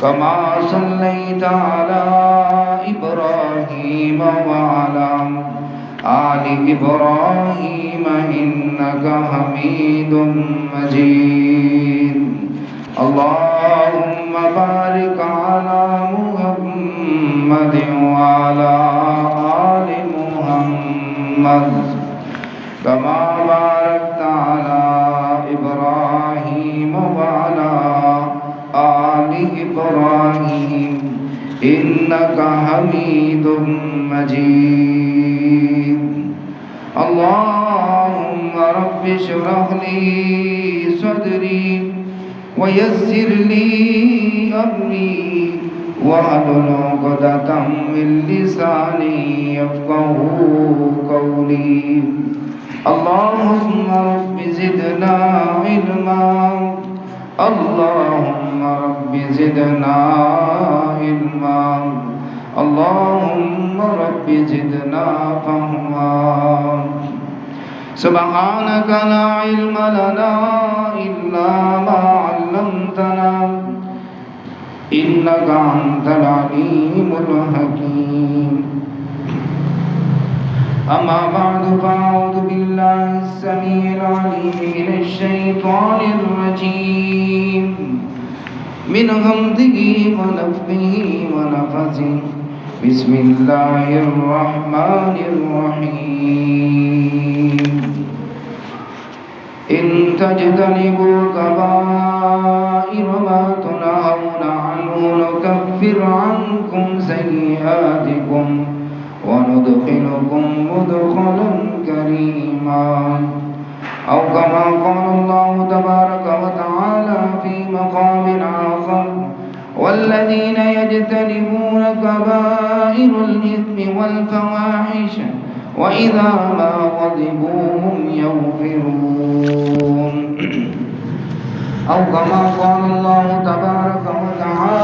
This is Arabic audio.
كما صليت على إبراهيم وعلى آل إبراهيم إنك حميد مجيد اللهم بارك على محمد وعلى آل محمد كما باركت على إبراهيم وعلى آل إبراهيم إنك حميد مجيد اللهم رب اشرح لي صدري ويسر لي أمري واحلل عقدة من لساني يفقهوا قولي اللهم رب زدنا علما اللهم رب زدنا علما اللهم رب زدنا فهما سبحانك لا علم لنا إلا ما علمتنا إنك أنت العليم الحكيم أما بعد فأعوذ بالله السميع العليم من الشيطان الرجيم من همزه ونفخه ونفثه بسم الله الرحمن الرحيم إن تجتنبوا كبائر ما تنهون عنه نكفر عنكم سيئاتكم وندخلكم مدخلا كريما أو كما قال الله تبارك وتعالى في مقام آخر والذين يجتنبون كبائر الإثم والفواحش وإذا ما غضبوا هم يغفرون أو كما قال الله تبارك